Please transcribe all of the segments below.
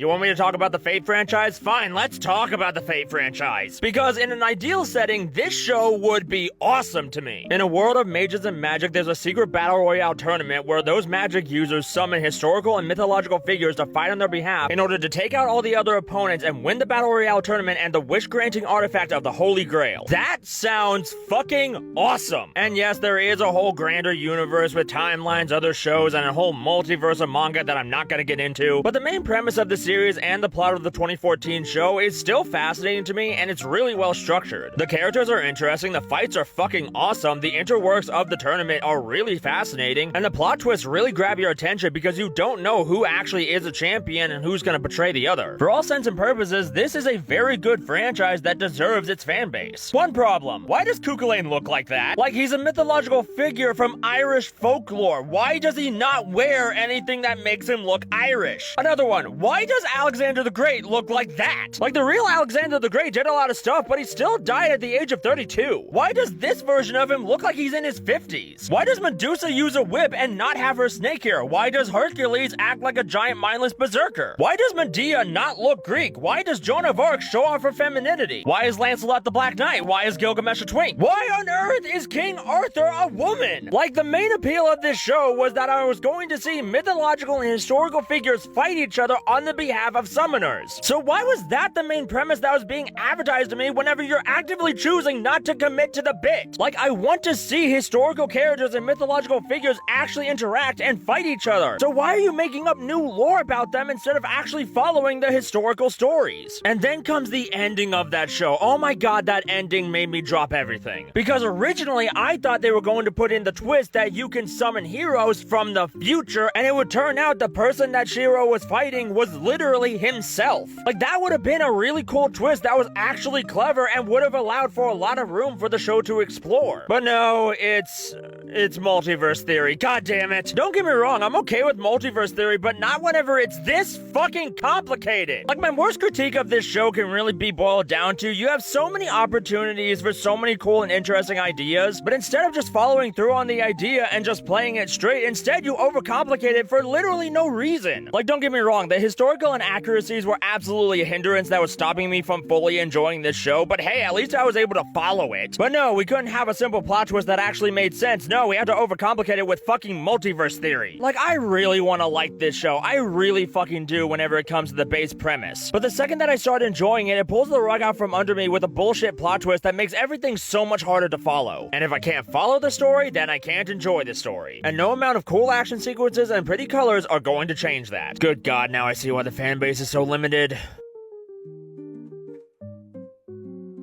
You want me to talk about the Fate franchise? Fine, let's talk about the Fate franchise. Because in an ideal setting, this show would be awesome to me. In a world of mages and magic, there's a secret battle royale tournament where those magic users summon historical and mythological figures to fight on their behalf in order to take out all the other opponents and win the battle royale tournament and the wish-granting artifact of the Holy Grail. That sounds fucking awesome. And yes, there is a whole grander universe with timelines, other shows, and a whole multiverse of manga that I'm not gonna get into. But the main premise of the series and the plot of the 2014 show is still fascinating to me, and it's really well structured. The characters are interesting, the fights are fucking awesome, the interworks of the tournament are really fascinating, and the plot twists really grab your attention because you don't know who actually is a champion and who's gonna betray the other. For all intents and purposes, this is a very good franchise that deserves its fan base. One problem: why does Cuchulainn look like that? Like he's a mythological figure from Irish folklore. Why does he not wear anything that makes him look Irish? Another one: why does Alexander the Great look like that? Like the real Alexander the Great did a lot of stuff, but he still died at the age of 32. Why does this version of him look like he's in his 50s? Why does Medusa use a whip and not have her snake hair? Why does Hercules act like a giant mindless berserker? Why does Medea not look Greek? Why does Joan of Arc show off her femininity? Why is Lancelot the Black Knight? Why is Gilgamesh a twink? Why on earth is King Arthur a woman? Like, the main appeal of this show was that I was going to see mythological and historical figures fight each other on the behalf of summoners. So why was that the main premise that was being advertised to me whenever you're actively choosing not to commit to the bit? Like, I want to see historical characters and mythological figures actually interact and fight each other. So why are you making up new lore about them instead of actually following the historical stories? And then comes the ending of that show. Oh my god, that ending made me drop everything. Because originally I thought they were going to put in the twist that you can summon heroes from the future, and it would turn out the person that Shiro was fighting was literally himself. Like, that would have been a really cool twist that was actually clever and would have allowed for a lot of room for the show to explore. But no, it's multiverse theory. God damn it. Don't get me wrong, I'm okay with multiverse theory, but not whenever it's this fucking complicated. Like, my worst critique of this show can really be boiled down to: you have so many opportunities for so many cool and interesting ideas, but instead of just following through on the idea and just playing it straight, instead you overcomplicate it for literally no reason. Like, don't get me wrong, the historical inaccuracies were absolutely a hindrance that was stopping me from fully enjoying this show, but hey, at least I was able to follow it. But no, we couldn't have a simple plot twist that actually made sense. No, we had to overcomplicate it with fucking multiverse theory. Like, I really want to like this show. I really fucking do whenever it comes to the base premise. But the second that I start enjoying it, it pulls the rug out from under me with a bullshit plot twist that makes everything so much harder to follow. And if I can't follow the story, then I can't enjoy the story. And no amount of cool action sequences and pretty colors are going to change that. Good God, now I see why the fan base is so limited.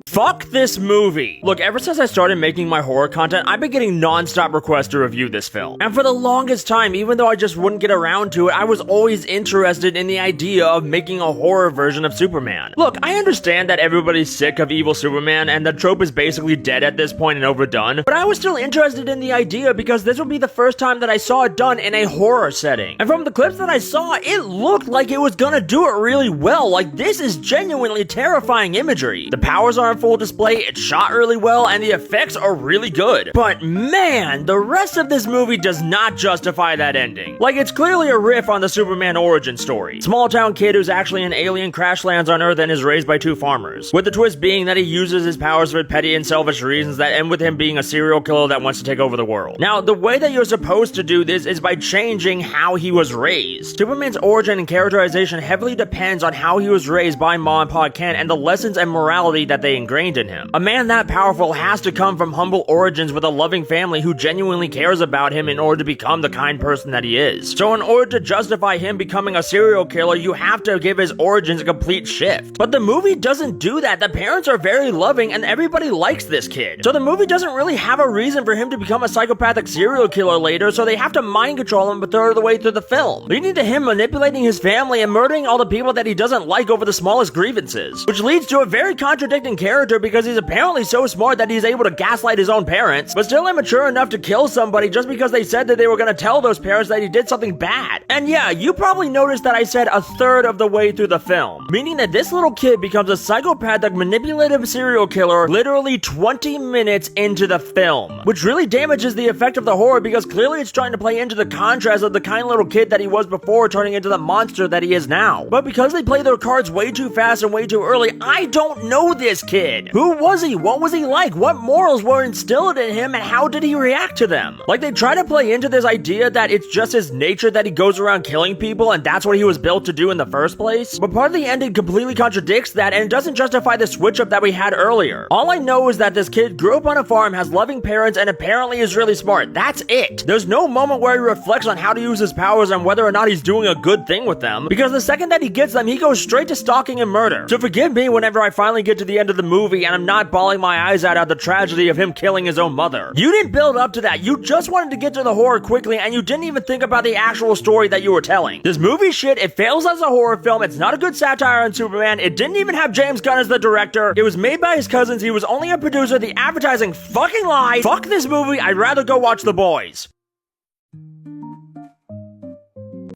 Fuck this movie! Look, ever since I started making my horror content, I've been getting non-stop requests to review this film. And for the longest time, even though I just wouldn't get around to it, I was always interested in the idea of making a horror version of Superman. Look, I understand that everybody's sick of evil Superman, and the trope is basically dead at this point and overdone, but I was still interested in the idea because this would be the first time that I saw it done in a horror setting. And from the clips that I saw, it looked like it was gonna do it really well. Like, this is genuinely terrifying imagery. The powers are in full display, it's shot really well, and the effects are really good. But man, the rest of this movie does not justify that ending. Like, it's clearly a riff on the Superman origin story. Small town kid who's actually an alien crash lands on Earth and is raised by two farmers. With the twist being that he uses his powers for petty and selfish reasons that end with him being a serial killer that wants to take over the world. Now, the way that you're supposed to do this is by changing how he was raised. Superman's origin and characterization heavily depends on how he was raised by Ma and Pa Kent and the lessons and morality that they ingrained in him. A man that powerful has to come from humble origins with a loving family who genuinely cares about him in order to become the kind person that he is. So in order to justify him becoming a serial killer, you have to give his origins a complete shift. But the movie doesn't do that. The parents are very loving and everybody likes this kid. So the movie doesn't really have a reason for him to become a psychopathic serial killer later, so they have to mind control him a third of the way through the film, leading to him manipulating his family and murdering all the people that he doesn't like over the smallest grievances, which leads to a very contradicting character character because he's apparently so smart that he's able to gaslight his own parents, but still immature enough to kill somebody just because they said that they were gonna tell those parents that he did something bad. And yeah, you probably noticed that I said a third of the way through the film, meaning that this little kid becomes a psychopathic, manipulative serial killer literally 20 minutes into the film, which really damages the effect of the horror because clearly it's trying to play into the contrast of the kind little kid that he was before turning into the monster that he is now. But because they play their cards way too fast and way too early, I don't know this kid. Who was he? What was he like? What morals were instilled in him and how did he react to them? Like, they try to play into this idea that it's just his nature that he goes around killing people and that's what he was built to do in the first place. But part of the ending completely contradicts that and it doesn't justify the switch up that we had earlier. All I know is that this kid grew up on a farm, has loving parents, and apparently is really smart. That's it. There's no moment where he reflects on how to use his powers and whether or not he's doing a good thing with them, because the second that he gets them, he goes straight to stalking and murder. So forgive me whenever I finally get to the end of the movie and I'm not bawling my eyes out at the tragedy of him killing his own mother. You didn't build up to that. You just wanted to get to the horror quickly and you didn't even think about the actual story that you were telling. This movie shit, it fails as a horror film. It's not a good satire on Superman. It didn't even have James Gunn as the director. It was made by his cousins. He was only a producer. The advertising fucking lied. Fuck this movie. I'd rather go watch The Boys.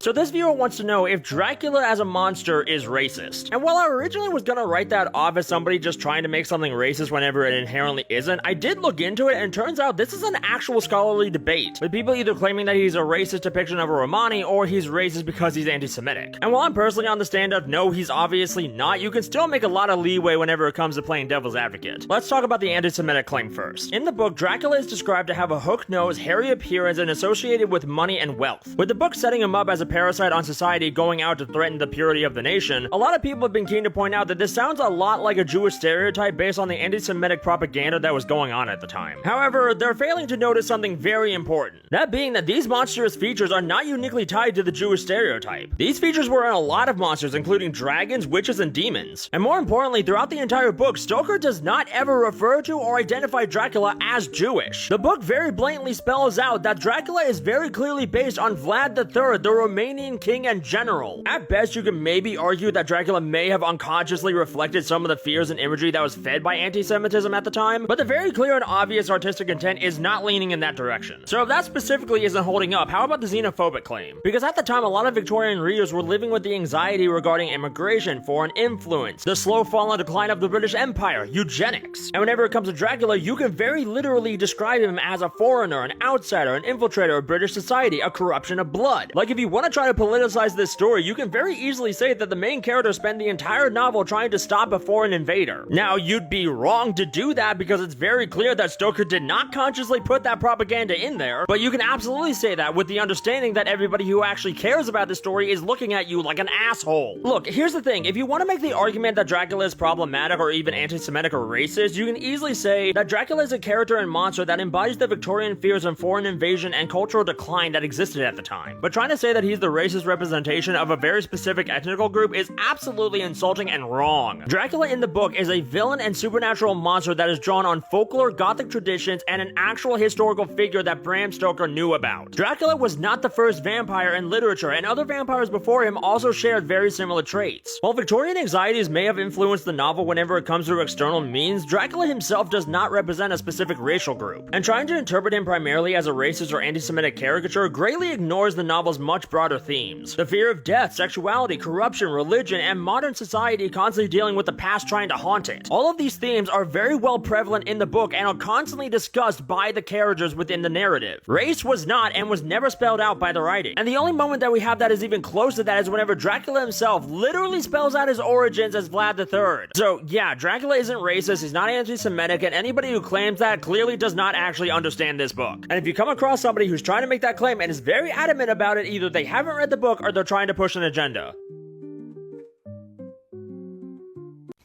So this viewer wants to know if Dracula as a monster is racist. And while I originally was gonna write that off as somebody just trying to make something racist whenever it inherently isn't, I did look into it and it turns out this is an actual scholarly debate, with people either claiming that he's a racist depiction of a Romani or he's racist because he's anti-Semitic. And while I'm personally on the stand of no, he's obviously not, you can still make a lot of leeway whenever it comes to playing devil's advocate. Let's talk about the anti-Semitic claim first. In the book, Dracula is described to have a hooked nose, hairy appearance, and associated with money and wealth, with the book setting him up as a parasite on society going out to threaten the purity of the nation. A lot of people have been keen to point out that this sounds a lot like a Jewish stereotype based on the anti-Semitic propaganda that was going on at the time. However, they're failing to notice something very important. That being that these monstrous features are not uniquely tied to the Jewish stereotype. These features were in a lot of monsters, including dragons, witches, and demons. And more importantly, throughout the entire book, Stoker does not ever refer to or identify Dracula as Jewish. The book very blatantly spells out that Dracula is very clearly based on Vlad III, the Romanian king and general. At best, you can maybe argue that Dracula may have unconsciously reflected some of the fears and imagery that was fed by anti-Semitism at the time, but the very clear and obvious artistic intent is not leaning in that direction. So if that specifically isn't holding up, how about the xenophobic claim? Because at the time, a lot of Victorian readers were living with the anxiety regarding immigration, foreign influence, the slow fall and decline of the British Empire, eugenics. And whenever it comes to Dracula, you can very literally describe him as a foreigner, an outsider, an infiltrator of British society, a corruption of blood. Like, if you want to try to politicize this story, you can very easily say that the main character spent the entire novel trying to stop a foreign invader. Now, you'd be wrong to do that because it's very clear that Stoker did not consciously put that propaganda in there, but you can absolutely say that with the understanding that everybody who actually cares about the story is looking at you like an asshole. Look, here's the thing, if you want to make the argument that Dracula is problematic or even anti-Semitic or racist, you can easily say that Dracula is a character and monster that embodies the Victorian fears of foreign invasion and cultural decline that existed at the time. But trying to say that he's the racist representation of a very specific ethnical group is absolutely insulting and wrong. Dracula in the book is a villain and supernatural monster that is drawn on folklore, gothic traditions, and an actual historical figure that Bram Stoker knew about. Dracula was not the first vampire in literature, and other vampires before him also shared very similar traits. While Victorian anxieties may have influenced the novel whenever it comes to external means, Dracula himself does not represent a specific racial group, and trying to interpret him primarily as a racist or anti-Semitic caricature greatly ignores the novel's much broader themes. The fear of death, sexuality, corruption, religion, and modern society constantly dealing with the past trying to haunt it. All of these themes are very well prevalent in the book and are constantly discussed by the characters within the narrative. Race was not and was never spelled out by the writing. And the only moment that we have that is even close to that is whenever Dracula himself literally spells out his origins as Vlad III. So yeah, Dracula isn't racist, he's not anti-Semitic, and anybody who claims that clearly does not actually understand this book. And if you come across somebody who's trying to make that claim and is very adamant about it, either they haven't read the book or they're trying to push an agenda.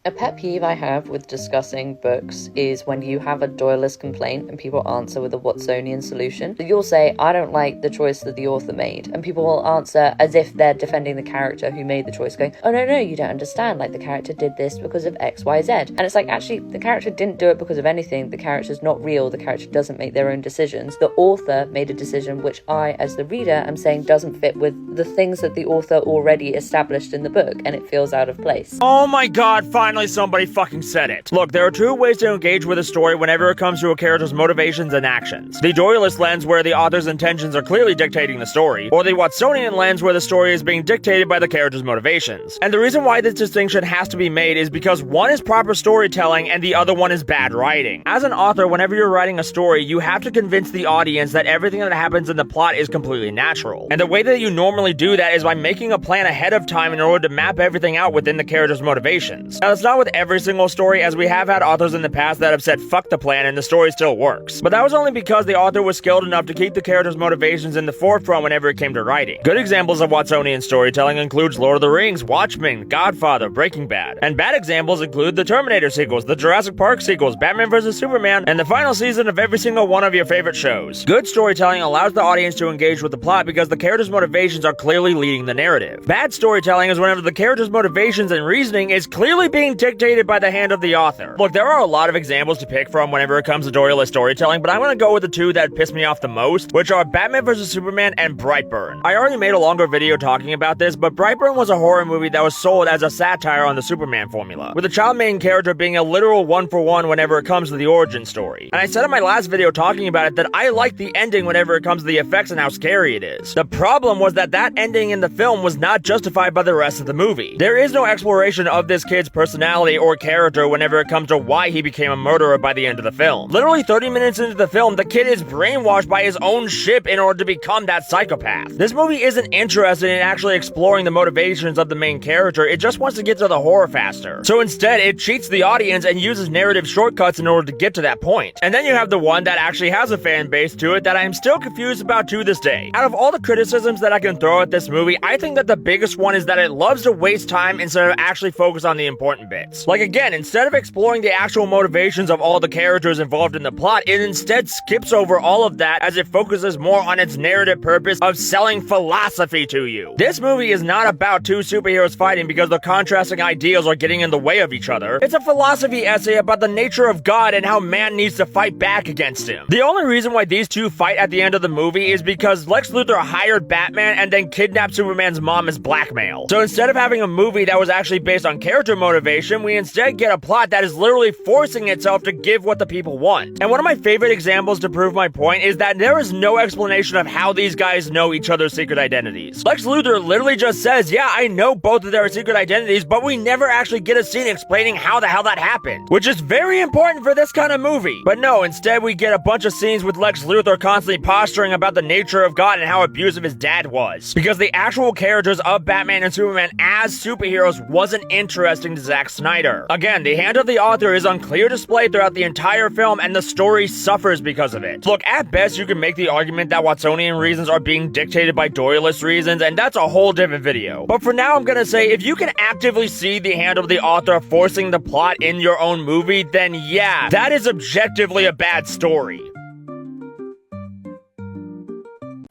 A pet peeve I have with discussing books is when you have a Doyleist complaint and people answer with a Watsonian solution. So you'll say, I don't like the choice that the author made. And people will answer as if they're defending the character who made the choice, going, oh no, you don't understand. Like, the character did this because of X, Y, Z. And it's like, actually, the character didn't do it because of anything. The character's not real. The character doesn't make their own decisions. The author made a decision which I, as the reader, am saying doesn't fit with the things that the author already established in the book, and it feels out of place. Oh my god, finally! finally somebody fucking said it. Look, there are two ways to engage with a story whenever it comes to a character's motivations and actions. The Doylist lens, where the author's intentions are clearly dictating the story, or the Watsonian lens, where the story is being dictated by the character's motivations. And the reason why this distinction has to be made is because one is proper storytelling and the other one is bad writing. As an author, whenever you're writing a story, you have to convince the audience that everything that happens in the plot is completely natural. And the way that you normally do that is by making a plan ahead of time in order to map everything out within the character's motivations. Now, that's not with every single story, as we have had authors in the past that have said fuck the plan and the story still works. But that was only because the author was skilled enough to keep the character's motivations in the forefront whenever it came to writing. Good examples of Watsonian storytelling includes Lord of the Rings, Watchmen, Godfather, Breaking Bad. And bad examples include the Terminator sequels, the Jurassic Park sequels, Batman vs. Superman, and the final season of every single one of your favorite shows. Good storytelling allows the audience to engage with the plot because the character's motivations are clearly leading the narrative. Bad storytelling is whenever the character's motivations and reasoning is clearly being dictated by the hand of the author. Look, there are a lot of examples to pick from whenever it comes to Doylist storytelling, but I'm gonna go with the two that piss me off the most, which are Batman vs. Superman and Brightburn. I already made a longer video talking about this, but Brightburn was a horror movie that was sold as a satire on the Superman formula, with the child main character being a literal one-for-one whenever it comes to the origin story. And I said in my last video talking about it that I like the ending whenever it comes to the effects and how scary it is. The problem was that that ending in the film was not justified by the rest of the movie. There is no exploration of this kid's personality or character whenever it comes to why he became a murderer by the end of the film. Literally 30 minutes into the film, the kid is brainwashed by his own ship in order to become that psychopath. This movie isn't interested in actually exploring the motivations of the main character, it just wants to get to the horror faster. So instead, it cheats the audience and uses narrative shortcuts in order to get to that point. And then you have the one that actually has a fan base to it that I am still confused about to this day. Out of all the criticisms that I can throw at this movie, I think that the biggest one is that it loves to waste time instead of actually focus on the important bits. Like again, instead of exploring the actual motivations of all the characters involved in the plot, it instead skips over all of that as it focuses more on its narrative purpose of selling philosophy to you. This movie is not about two superheroes fighting because their contrasting ideals are getting in the way of each other. It's a philosophy essay about the nature of God and how man needs to fight back against him. The only reason why these two fight at the end of the movie is because Lex Luthor hired Batman and then kidnapped Superman's mom as blackmail. So instead of having a movie that was actually based on character motivation, we instead get a plot that is literally forcing itself to give what the people want. And one of my favorite examples to prove my point is that there is no explanation of how these guys know each other's secret identities. Lex Luthor literally just says, yeah, I know both of their secret identities, but we never actually get a scene explaining how the hell that happened, which is very important for this kind of movie. But no, instead we get a bunch of scenes with Lex Luthor constantly posturing about the nature of God and how abusive his dad was, because the actual characters of Batman and Superman as superheroes wasn't interesting to Zack Snyder. Again, the hand of the author is on clear display throughout the entire film and the story suffers because of it. Look, at best you can make the argument that Watsonian reasons are being dictated by Doylist reasons, and that's a whole different video. But for now I'm gonna say, if you can actively see the hand of the author forcing the plot in your own movie, then yeah, that is objectively a bad story.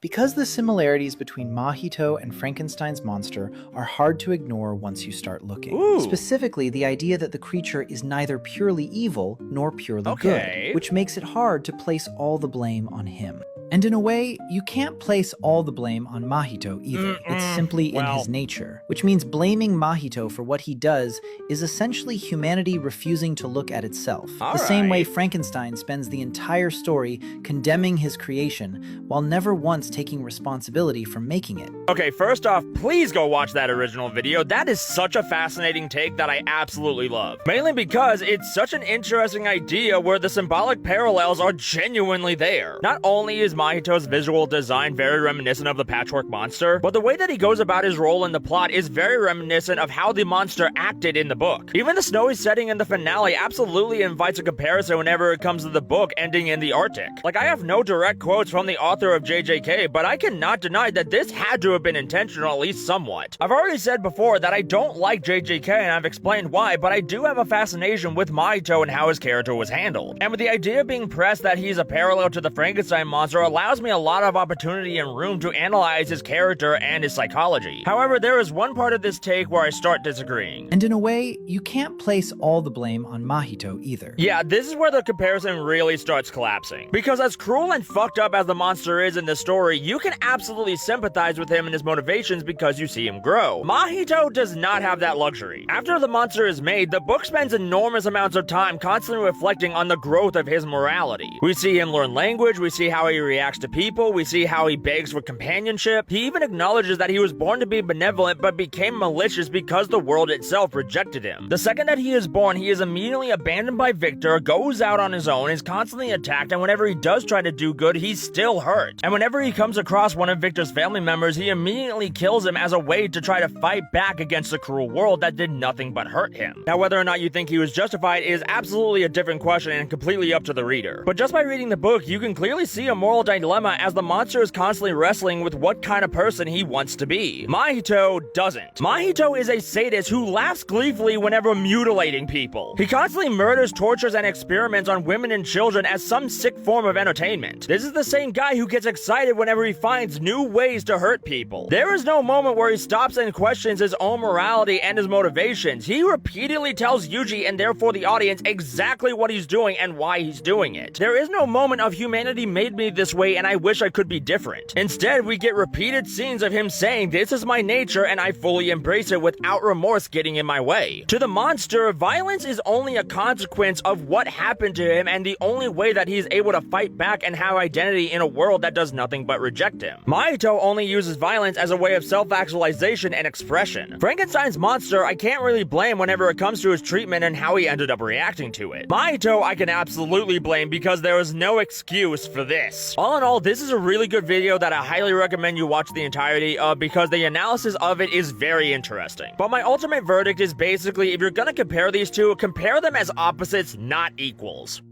Because the similarities between Mahito and Frankenstein's monster are hard to ignore once you start looking. Ooh. Specifically, the idea that the creature is neither purely evil nor purely good, which makes it hard to place all the blame on him. And in a way, you can't place all the blame on Mahito either. It's simply in his nature, which means blaming Mahito for what he does is essentially humanity refusing to look at itself. The same way Frankenstein spends the entire story condemning his creation while never once taking responsibility for making it. Okay, first off, please go watch that original video. That is such a fascinating take that I absolutely love. Mainly because it's such an interesting idea where the symbolic parallels are genuinely there. Not only is Mahito's visual design very reminiscent of the Patchwork Monster, but the way that he goes about his role in the plot is very reminiscent of how the monster acted in the book. Even the snowy setting in the finale absolutely invites a comparison whenever it comes to the book ending in the Arctic. Like, I have no direct quotes from the author of JJK, but I cannot deny that this had to have been intentional at least somewhat. I've already said before that I don't like JJK and I've explained why, but I do have a fascination with Mahito and how his character was handled. And with the idea being pressed that he's a parallel to the Frankenstein monster, allows me a lot of opportunity and room to analyze his character and his psychology. However, there is one part of this take where I start disagreeing. And in a way, you can't place all the blame on Mahito either. Yeah, this is where the comparison really starts collapsing. Because as cruel and fucked up as the monster is in this story, you can absolutely sympathize with him and his motivations because you see him grow. Mahito does not have that luxury. After the monster is made, the book spends enormous amounts of time constantly reflecting on the growth of his morality. We see him learn language, we see how he reacts to people, we see how he begs for companionship. He even acknowledges that he was born to be benevolent but became malicious because the world itself rejected him. The second that he is born, he is immediately abandoned by Victor, goes out on his own, is constantly attacked, and whenever he does try to do good, he's still hurt. And whenever he comes across one of Victor's family members, he immediately kills him as a way to try to fight back against the cruel world that did nothing but hurt him. Now, whether or not you think he was justified is absolutely a different question and completely up to the reader. But just by reading the book, you can clearly see a moral dilemma as the monster is constantly wrestling with what kind of person he wants to be. Mahito doesn't. Mahito is a sadist who laughs gleefully whenever mutilating people. He constantly murders, tortures, and experiments on women and children as some sick form of entertainment. This is the same guy who gets excited whenever he finds new ways to hurt people. There is no moment where he stops and questions his own morality and his motivations. He repeatedly tells Yuji and therefore the audience exactly what he's doing and why he's doing it. There is no moment of humanity made me this way and I wish I could be different. Instead, we get repeated scenes of him saying, "This is my nature and I fully embrace it without remorse getting in my way." To the monster, violence is only a consequence of what happened to him and the only way that he's able to fight back and have identity in a world that does nothing but reject him. Mahito only uses violence as a way of self-actualization and expression. Frankenstein's monster, I can't really blame whenever it comes to his treatment and how he ended up reacting to it. Mahito, I can absolutely blame because there is no excuse for this. All in all, this is a really good video that I highly recommend you watch the entirety of because the analysis of it is very interesting. But my ultimate verdict is basically, if you're gonna compare these two, compare them as opposites, not equals.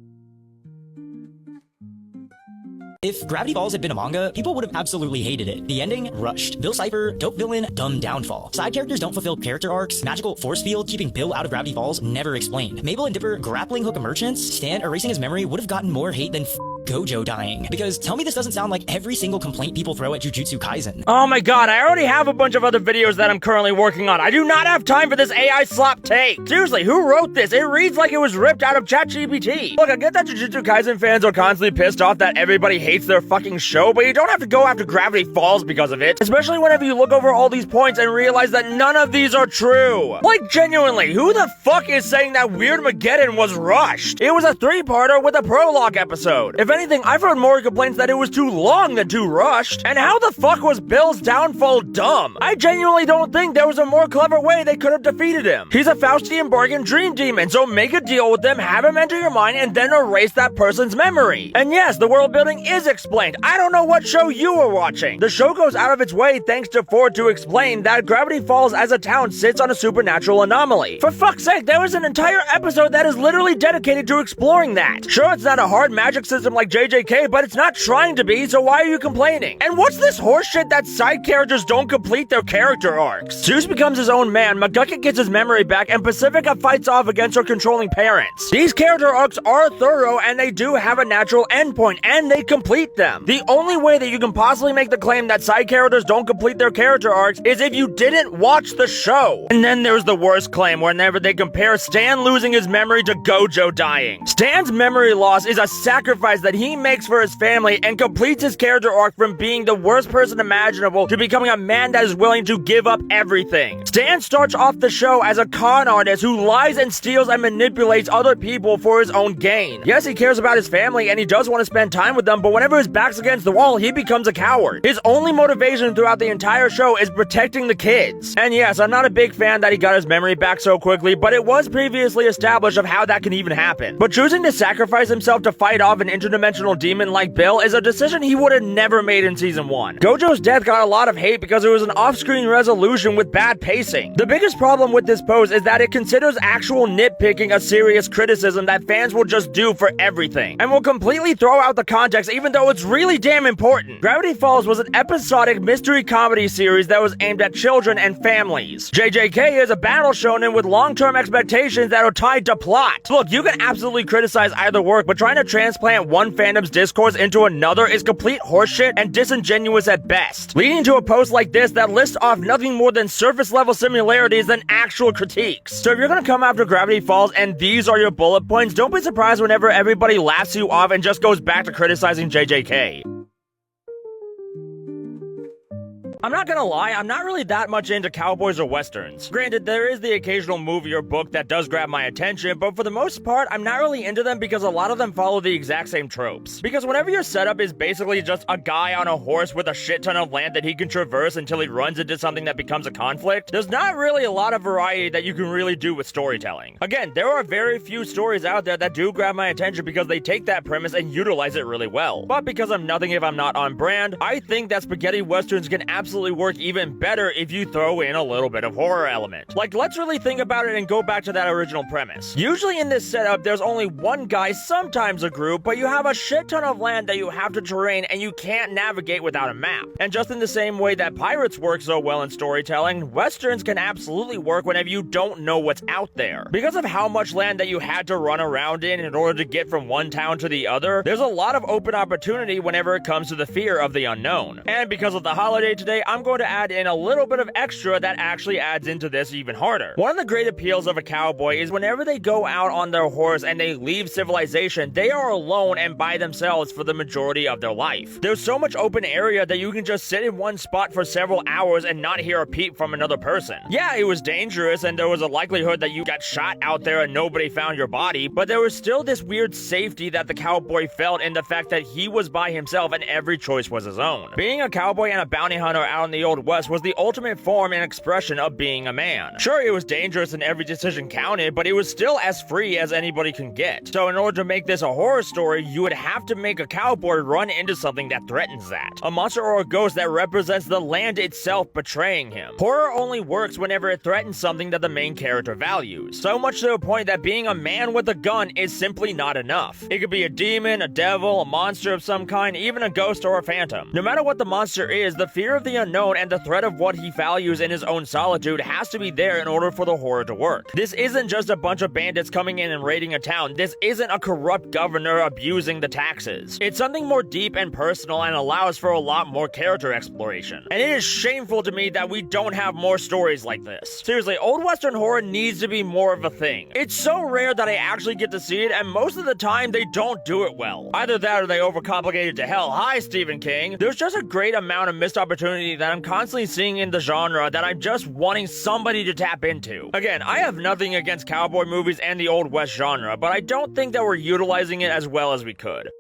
If Gravity Falls had been a manga, people would have absolutely hated it. The ending? Rushed. Bill Cipher, dope villain, dumb downfall. Side characters don't fulfill character arcs. Magical force field keeping Bill out of Gravity Falls never explained. Mabel and Dipper grappling hook merchants. Stan erasing his memory would have gotten more hate than Gojo dying. Because tell me this doesn't sound like every single complaint people throw at Jujutsu Kaisen. Oh my god, I already have a bunch of other videos that I'm currently working on. I do not have time for this AI slop take. Seriously, who wrote this? It reads like it was ripped out of ChatGPT. Look, I get that Jujutsu Kaisen fans are constantly pissed off that everybody hates their fucking show, but you don't have to go after Gravity Falls because of it. Especially whenever you look over all these points and realize that none of these are true. Like, genuinely, who the fuck is saying that Weirdmageddon was rushed? It was a 3-parter with a prologue episode. If anything, I've heard more complaints that it was too long than too rushed. And how the fuck was Bill's downfall dumb? I genuinely don't think there was a more clever way they could have defeated him. He's a Faustian bargain dream demon, so make a deal with them, have him enter your mind, and then erase that person's memory. And yes, the world building is explained. I don't know what show you were watching. The show goes out of its way, thanks to Ford, to explain that Gravity Falls as a town sits on a supernatural anomaly. For fuck's sake, there was an entire episode that is literally dedicated to exploring that. Sure, it's not a hard magic system like JJK, but it's not trying to be, so why are you complaining? And what's this horseshit that side characters don't complete their character arcs? Zeus becomes his own man, McGucket gets his memory back, and Pacifica fights off against her controlling parents. These character arcs are thorough, and they do have a natural endpoint, and they complete them. The only way that you can possibly make the claim that side characters don't complete their character arcs is if you didn't watch the show. And then there's the worst claim, whenever they compare Stan losing his memory to Gojo dying. Stan's memory loss is a sacrifice that he makes for his family and completes his character arc from being the worst person imaginable to becoming a man that is willing to give up everything. Stan starts off the show as a con artist who lies and steals and manipulates other people for his own gain. Yes, he cares about his family and he does want to spend time with them, but whenever his back's against the wall, he becomes a coward. His only motivation throughout the entire show is protecting the kids. And yes, I'm not a big fan that he got his memory back so quickly, but it was previously established of how that can even happen. But choosing to sacrifice himself to fight off an interdimensional demon like Bill is a decision he would have never made in season 1. Gojo's death got a lot of hate because it was an off-screen resolution with bad pacing. The biggest problem with this pose is that it considers actual nitpicking a serious criticism that fans will just do for everything, and will completely throw out the context even though it's really damn important. Gravity Falls was an episodic mystery comedy series that was aimed at children and families. JJK is a battle shonen with long-term expectations that are tied to plot. Look, you can absolutely criticize either work, but trying to transplant one fandom's discourse into another is complete horseshit and disingenuous at best, leading to a post like this that lists off nothing more than surface-level similarities than actual critiques. So if you're gonna come after Gravity Falls and these are your bullet points, don't be surprised whenever everybody laughs you off and just goes back to criticizing JJK. I'm not gonna lie, I'm not really that much into cowboys or westerns. Granted, there is the occasional movie or book that does grab my attention, but for the most part, I'm not really into them because a lot of them follow the exact same tropes. Because whenever your setup is basically just a guy on a horse with a shit ton of land that he can traverse until he runs into something that becomes a conflict, there's not really a lot of variety that you can really do with storytelling. Again, there are very few stories out there that do grab my attention because they take that premise and utilize it really well. But because I'm nothing if I'm not on brand, I think that spaghetti westerns can absolutely work even better if you throw in a little bit of horror element. Like, let's really think about it and go back to that original premise. Usually in this setup, there's only one guy, sometimes a group, but you have a shit ton of land that you have to terrain and you can't navigate without a map. And just in the same way that pirates work so well in storytelling, westerns can absolutely work whenever you don't know what's out there. Because of how much land that you had to run around in order to get from one town to the other, there's a lot of open opportunity whenever it comes to the fear of the unknown. And because of the holiday today, I'm going to add in a little bit of extra that actually adds into this even harder. One of the great appeals of a cowboy is whenever they go out on their horse and they leave civilization, they are alone and by themselves for the majority of their life. There's so much open area that you can just sit in one spot for several hours and not hear a peep from another person. Yeah, it was dangerous and there was a likelihood that you got shot out there and nobody found your body, but there was still this weird safety that the cowboy felt in the fact that he was by himself and every choice was his own. Being a cowboy and a bounty hunter out in the Old West was the ultimate form and expression of being a man. Sure, it was dangerous and every decision counted, but it was still as free as anybody can get. So in order to make this a horror story, you would have to make a cowboy run into something that threatens that. A monster or a ghost that represents the land itself betraying him. Horror only works whenever it threatens something that the main character values. So much to the point that being a man with a gun is simply not enough. It could be a demon, a devil, a monster of some kind, even a ghost or a phantom. No matter what the monster is, the fear of the unknown and the threat of what he values in his own solitude has to be there in order for the horror to work. This isn't just a bunch of bandits coming in and raiding a town. This isn't a corrupt governor abusing the taxes. It's something more deep and personal and allows for a lot more character exploration. And it is shameful to me that we don't have more stories like this. Seriously, old western horror needs to be more of a thing. It's so rare that I actually get to see it, and most of the time they don't do it well. Either that or they overcomplicate it to hell. Hi, Stephen King. There's just a great amount of missed opportunity that I'm constantly seeing in the genre that I'm just wanting somebody to tap into. Again, I have nothing against cowboy movies and the Old West genre, but I don't think that we're utilizing it as well as we could.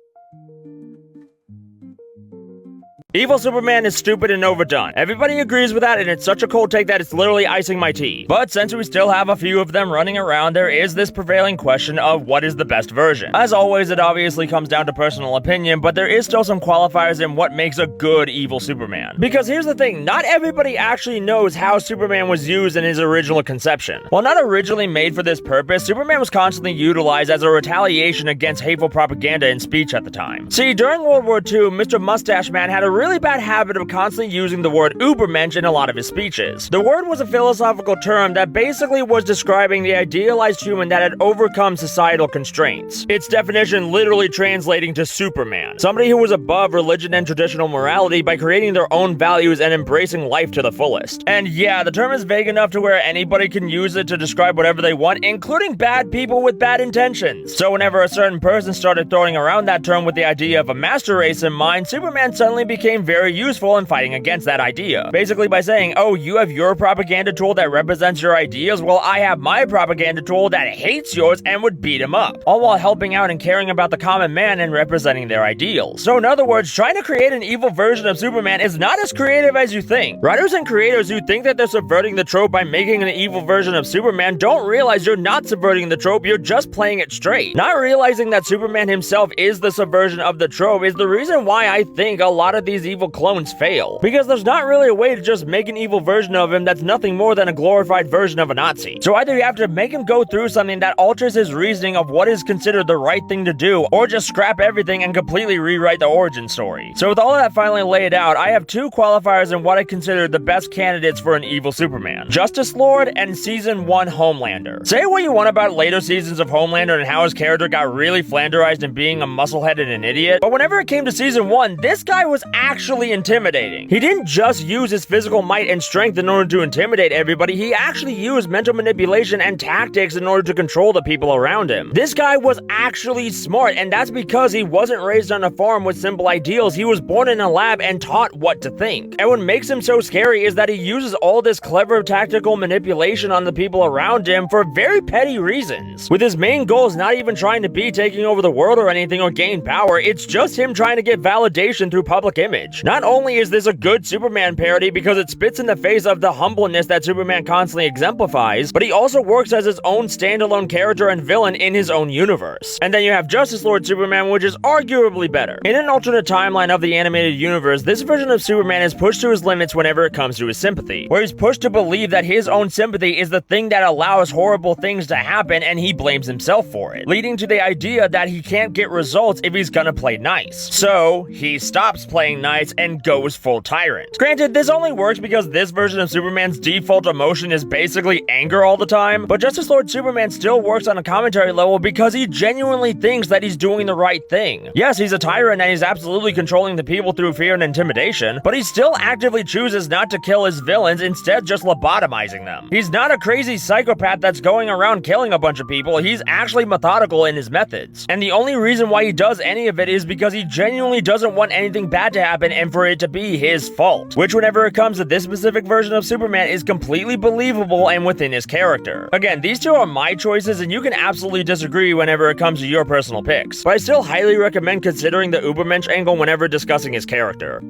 Evil Superman is stupid and overdone. Everybody agrees with that, and it's such a cold take that it's literally icing my tea. But since we still have a few of them running around, there is this prevailing question of what is the best version. As always, it obviously comes down to personal opinion, but there is still some qualifiers in what makes a good Evil Superman. Because here's the thing, not everybody actually knows how Superman was used in his original conception. While not originally made for this purpose, Superman was constantly utilized as a retaliation against hateful propaganda and speech at the time. See, during World War II, Mr. Mustache Man had a really bad habit of constantly using the word Übermensch in a lot of his speeches. The word was a philosophical term that basically was describing the idealized human that had overcome societal constraints. Its definition literally translating to Superman, somebody who was above religion and traditional morality by creating their own values and embracing life to the fullest. And yeah, the term is vague enough to where anybody can use it to describe whatever they want, including bad people with bad intentions. So whenever a certain person started throwing around that term with the idea of a master race in mind, Superman suddenly became very useful in fighting against that idea. Basically by saying, oh, you have your propaganda tool that represents your ideas, well, I have my propaganda tool that hates yours and would beat him up, all while helping out and caring about the common man and representing their ideals. So in other words, trying to create an evil version of Superman is not as creative as you think. Writers and creators who think that they're subverting the trope by making an evil version of Superman don't realize you're not subverting the trope, you're just playing it straight. Not realizing that Superman himself is the subversion of the trope is the reason why I think a lot of these his evil clones fail, because there's not really a way to just make an evil version of him that's nothing more than a glorified version of a Nazi. So either you have to make him go through something that alters his reasoning of what is considered the right thing to do, or just scrap everything and completely rewrite the origin story. So with all of that finally laid out, I have two qualifiers in what I consider the best candidates for an evil Superman: Justice Lord and Season 1 Homelander. Say what you want about later seasons of Homelander and how his character got really flanderized in being a musclehead and an idiot, but whenever it came to Season 1, this guy was actually intimidating. He didn't just use his physical might and strength in order to intimidate everybody, he actually used mental manipulation and tactics in order to control the people around him. This guy was actually smart, and that's because he wasn't raised on a farm with simple ideals. He was born in a lab and taught what to think. And what makes him so scary is that he uses all this clever tactical manipulation on the people around him for very petty reasons, with his main goals not even trying to be taking over the world or anything or gain power. It's just him trying to get validation through public image. Not only is this a good Superman parody because it spits in the face of the humbleness that Superman constantly exemplifies, but he also works as his own standalone character and villain in his own universe. And then you have Justice Lord Superman, which is arguably better. In an alternate timeline of the animated universe, this version of Superman is pushed to his limits whenever it comes to his sympathy, where he's pushed to believe that his own sympathy is the thing that allows horrible things to happen, and he blames himself for it, leading to the idea that he can't get results if he's gonna play nice. So he stops playing nice and goes full tyrant. Granted, this only works because this version of Superman's default emotion is basically anger all the time, but Justice Lord Superman still works on a commentary level because he genuinely thinks that he's doing the right thing. Yes, he's a tyrant and he's absolutely controlling the people through fear and intimidation, but he still actively chooses not to kill his villains, instead just lobotomizing them. He's not a crazy psychopath that's going around killing a bunch of people. He's actually methodical in his methods. And the only reason why he does any of it is because he genuinely doesn't want anything bad to happen and for it to be his fault, which whenever it comes to this specific version of Superman is completely believable and within his character. Again, these two are my choices and you can absolutely disagree whenever it comes to your personal picks, but I still highly recommend considering the Ubermensch angle whenever discussing his character.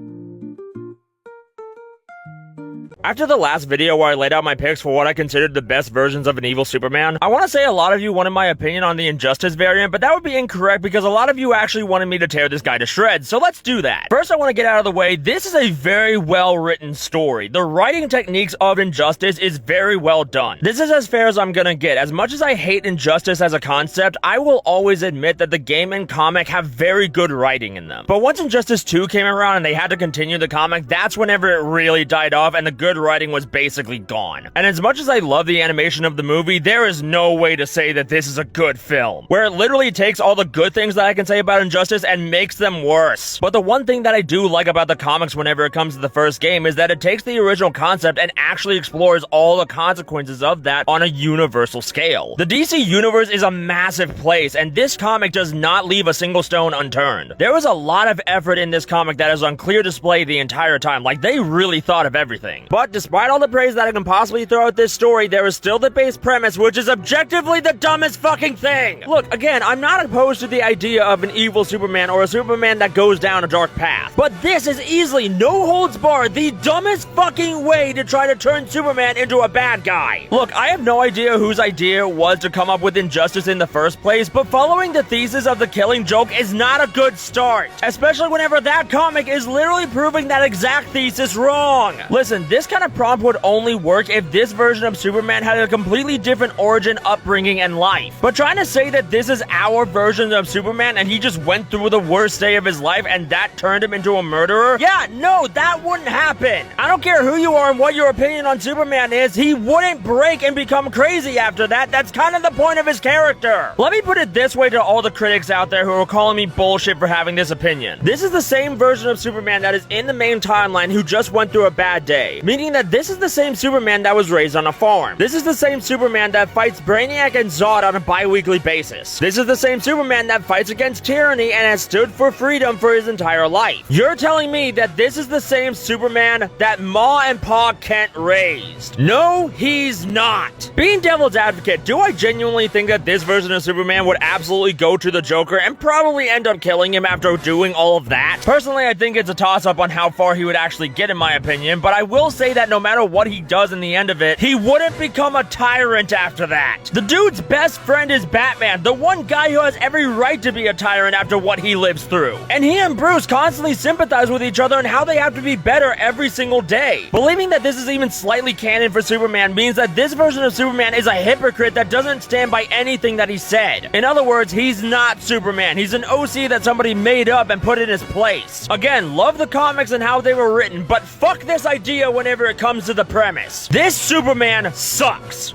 After the last video where I laid out my picks for what I considered the best versions of an evil Superman, I want to say a lot of you wanted my opinion on the Injustice variant, but that would be incorrect because a lot of you actually wanted me to tear this guy to shreds, so let's do that. First, I want to get out of the way, this is a very well written story. The writing techniques of Injustice is very well done. This is as fair as I'm gonna get. As much as I hate Injustice as a concept, I will always admit that the game and comic have very good writing in them. But once Injustice 2 came around and they had to continue the comic, that's whenever it really died off and the good writing was basically gone. And as much as I love the animation of the movie, there is no way to say that this is a good film, where it literally takes all the good things that I can say about Injustice and makes them worse. But the one thing that I do like about the comics whenever it comes to the first game is that it takes the original concept and actually explores all the consequences of that on a universal scale. The DC universe is a massive place, and this comic does not leave a single stone unturned. There was a lot of effort in this comic that is on clear display the entire time, like they really thought of everything. But despite all the praise that I can possibly throw at this story, there is still the base premise, which is objectively the dumbest fucking thing! Look, again, I'm not opposed to the idea of an evil Superman or a Superman that goes down a dark path, but this is easily, no holds barred, the dumbest fucking way to try to turn Superman into a bad guy. Look, I have no idea whose idea it was to come up with Injustice in the first place, but following the thesis of the Killing Joke is not a good start, especially whenever that comic is literally proving that exact thesis wrong. Listen, this kind of prompt would only work if this version of Superman had a completely different origin, upbringing, and life. But trying to say that this is our version of Superman and he just went through the worst day of his life and that turned him into a murderer? Yeah, no, that wouldn't happen. I don't care who you are and what your opinion on Superman is, he wouldn't break and become crazy after that. That's kind of the point of his character. Let me put it this way to all the critics out there who are calling me bullshit for having this opinion. This is the same version of Superman that is in the main timeline who just went through a bad day, meaning that this is the same Superman that was raised on a farm. This is the same Superman that fights Brainiac and Zod on a bi-weekly basis. This is the same Superman that fights against tyranny and has stood for freedom for his entire life. You're telling me that this is the same Superman that Ma and Pa Kent raised? No, he's not. Being devil's advocate, do I genuinely think that this version of Superman would absolutely go to the Joker and probably end up killing him after doing all of that? Personally, I think it's a toss-up on how far he would actually get in my opinion, but I will say say that no matter what he does in the end of it, he wouldn't become a tyrant after that. The dude's best friend is Batman, the one guy who has every right to be a tyrant after what he lives through. And he and Bruce constantly sympathize with each other and how they have to be better every single day. Believing that this is even slightly canon for Superman means that this version of Superman is a hypocrite that doesn't stand by anything that he said. In other words, he's not Superman. He's an OC that somebody made up and put in his place. Again, love the comics and how they were written, but fuck this idea whenever it comes to the premise. This Superman sucks.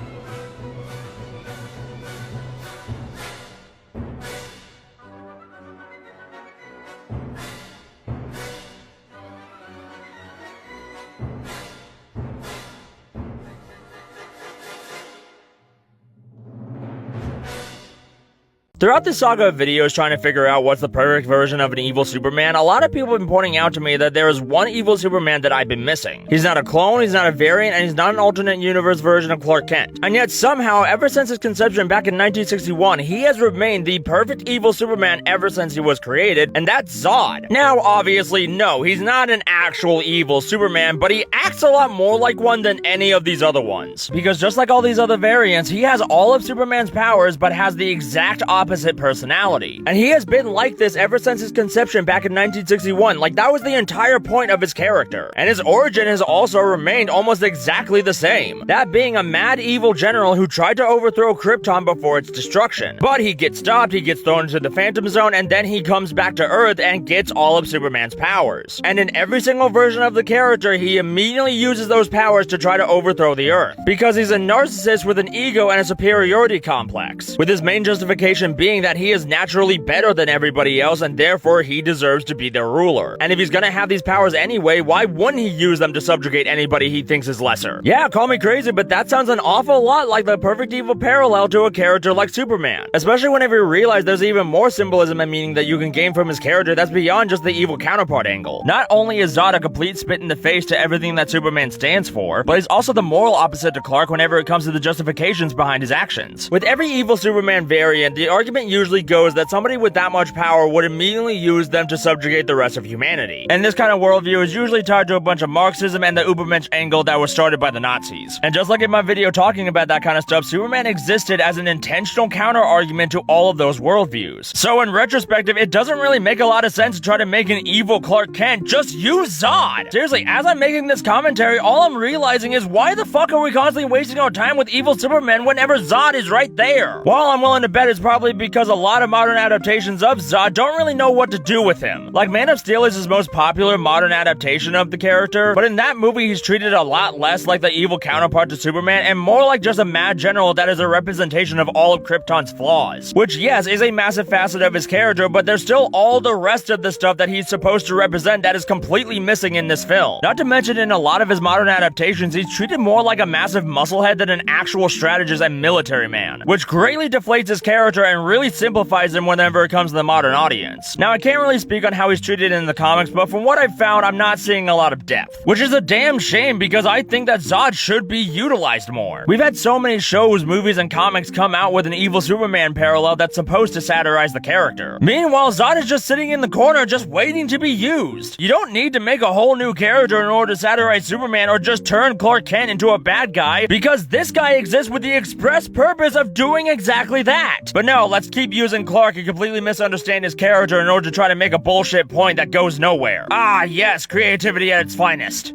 Throughout this saga of videos trying to figure out what's the perfect version of an evil Superman, a lot of people have been pointing out to me that there is one evil Superman that I've been missing. He's not a clone, he's not a variant, and he's not an alternate universe version of Clark Kent. And yet somehow, ever since his conception back in 1961, he has remained the perfect evil Superman ever since he was created, and that's Zod. Now, obviously, no, he's not an actual evil Superman, but he acts a lot more like one than any of these other ones. Because just like all these other variants, he has all of Superman's powers, but has the exact opposite personality. And he has been like this ever since his conception back in 1961, like that was the entire point of his character. And his origin has also remained almost exactly the same, that being a mad evil general who tried to overthrow Krypton before its destruction. But he gets stopped, he gets thrown into the Phantom Zone, and then he comes back to Earth and gets all of Superman's powers. And in every single version of the character, he immediately uses those powers to try to overthrow the Earth, because he's a narcissist with an ego and a superiority complex, with his main justification being that he is naturally better than everybody else and therefore he deserves to be their ruler. And if he's gonna have these powers anyway, why wouldn't he use them to subjugate anybody he thinks is lesser? Yeah, call me crazy, but that sounds an awful lot like the perfect evil parallel to a character like Superman. Especially whenever you realize there's even more symbolism and meaning that you can gain from his character that's beyond just the evil counterpart angle. Not only is Zod a complete spit in the face to everything that Superman stands for, but he's also the moral opposite to Clark whenever it comes to the justifications behind his actions. With every evil Superman variant, the argument usually goes that somebody with that much power would immediately use them to subjugate the rest of humanity. And this kind of worldview is usually tied to a bunch of Marxism and the Übermensch angle that was started by the Nazis. And just like in my video talking about that kind of stuff, Superman existed as an intentional counter-argument to all of those worldviews. So in retrospective, it doesn't really make a lot of sense to try to make an evil Clark Kent. Just use Zod! Seriously, as I'm making this commentary, all I'm realizing is why the fuck are we constantly wasting our time with evil Superman whenever Zod is right there? While I'm willing to bet it's probably because a lot of modern adaptations of Zod don't really know what to do with him. Like, Man of Steel is his most popular modern adaptation of the character, but in that movie he's treated a lot less like the evil counterpart to Superman and more like just a mad general that is a representation of all of Krypton's flaws. Which, yes, is a massive facet of his character, but there's still all the rest of the stuff that he's supposed to represent that is completely missing in this film. Not to mention, in a lot of his modern adaptations, he's treated more like a massive musclehead than an actual strategist and military man, which greatly deflates his character and really simplifies him whenever it comes to the modern audience. Now, I can't really speak on how he's treated in the comics, but from what I've found, I'm not seeing a lot of depth, which is a damn shame because I think that Zod should be utilized more. We've had so many shows, movies, and comics come out with an evil Superman parallel that's supposed to satirize the character. Meanwhile, Zod is just sitting in the corner just waiting to be used. You don't need to make a whole new character in order to satirize Superman or just turn Clark Kent into a bad guy, because this guy exists with the express purpose of doing exactly that. But no, let's keep using Clark and completely misunderstand his character in order to try to make a bullshit point that goes nowhere. Ah, yes, creativity at its finest.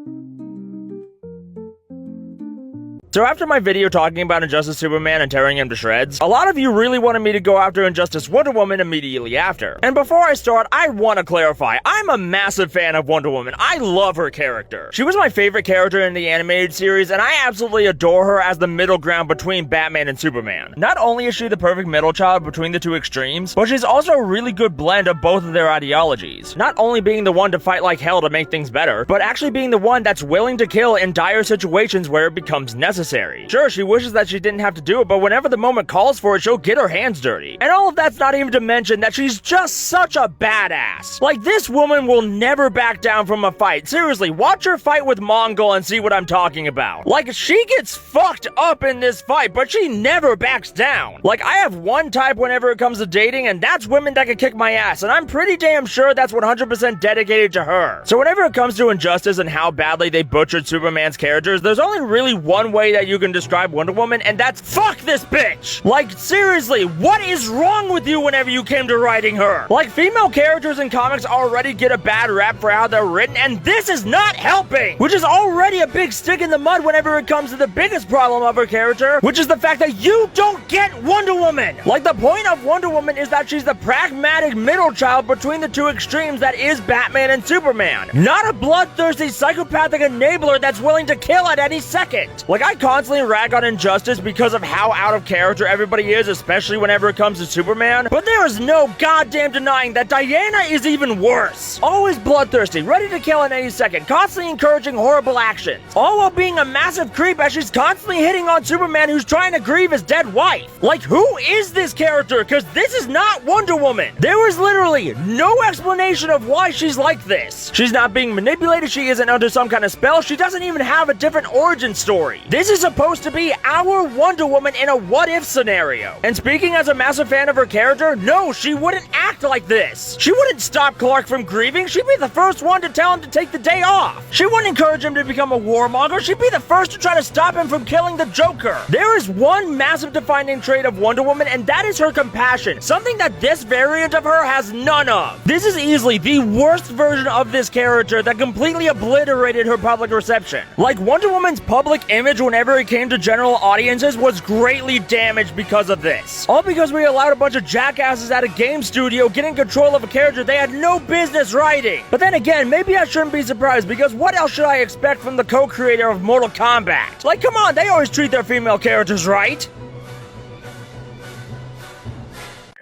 So after my video talking about Injustice Superman and tearing him to shreds, a lot of you really wanted me to go after Injustice Wonder Woman immediately after. And before I start, I want to clarify, I'm a massive fan of Wonder Woman. I love her character. She was my favorite character in the animated series, and I absolutely adore her as the middle ground between Batman and Superman. Not only is she the perfect middle child between the two extremes, but she's also a really good blend of both of their ideologies. Not only being the one to fight like hell to make things better, but actually being the one that's willing to kill in dire situations where it becomes necessary. necessary. Sure, she wishes that she didn't have to do it, but whenever the moment calls for it, she'll get her hands dirty. And all of that's not even to mention that she's just such a badass. Like, this woman will never back down from a fight. Seriously, watch her fight with Mongol and see what I'm talking about. Like, she gets fucked up in this fight, but she never backs down. Like, I have one type whenever it comes to dating, and that's women that can kick my ass, and I'm pretty damn sure that's 100% dedicated to her. So whenever it comes to Injustice and how badly they butchered Superman's characters, there's only really one way that you can describe Wonder Woman, and that's fuck this bitch! Like, seriously, what is wrong with you whenever you came to writing her? Like, female characters in comics already get a bad rap for how they're written, and this is not helping! Which is already a big stick in the mud whenever it comes to the biggest problem of her character, which is the fact that you don't get Wonder Woman! Like, the point of Wonder Woman is that she's the pragmatic middle child between the two extremes that is Batman and Superman. Not a bloodthirsty psychopathic enabler that's willing to kill at any second. Like, I constantly rag on Injustice because of how out of character everybody is, especially whenever it comes to Superman, but there is no goddamn denying that Diana is even worse. Always bloodthirsty, ready to kill at any second, constantly encouraging horrible actions, all while being a massive creep as she's constantly hitting on Superman who's trying to grieve his dead wife. Like, who is this character? Because this is not Wonder Woman. There was literally no explanation of why she's like this. She's not being manipulated, she isn't under some kind of spell, she doesn't even have a different origin story. This is supposed to be our Wonder Woman in a what-if scenario. And speaking as a massive fan of her character, no, she wouldn't act like this. She wouldn't stop Clark from grieving, she'd be the first one to tell him to take the day off. She wouldn't encourage him to become a warmonger, she'd be the first to try to stop him from killing the Joker. There is one massive defining trait of Wonder Woman, and that is her compassion, something that this variant of her has none of. This is easily the worst version of this character that completely obliterated her public reception. Like, Wonder Woman's public image whenever it came to general audiences was greatly damaged because of this. All because we allowed a bunch of jackasses at a game studio get in control of a character they had no business writing. But then again, maybe I shouldn't be surprised, because what else should I expect from the co-creator of Mortal Kombat? Like, come on, they always treat their female characters right.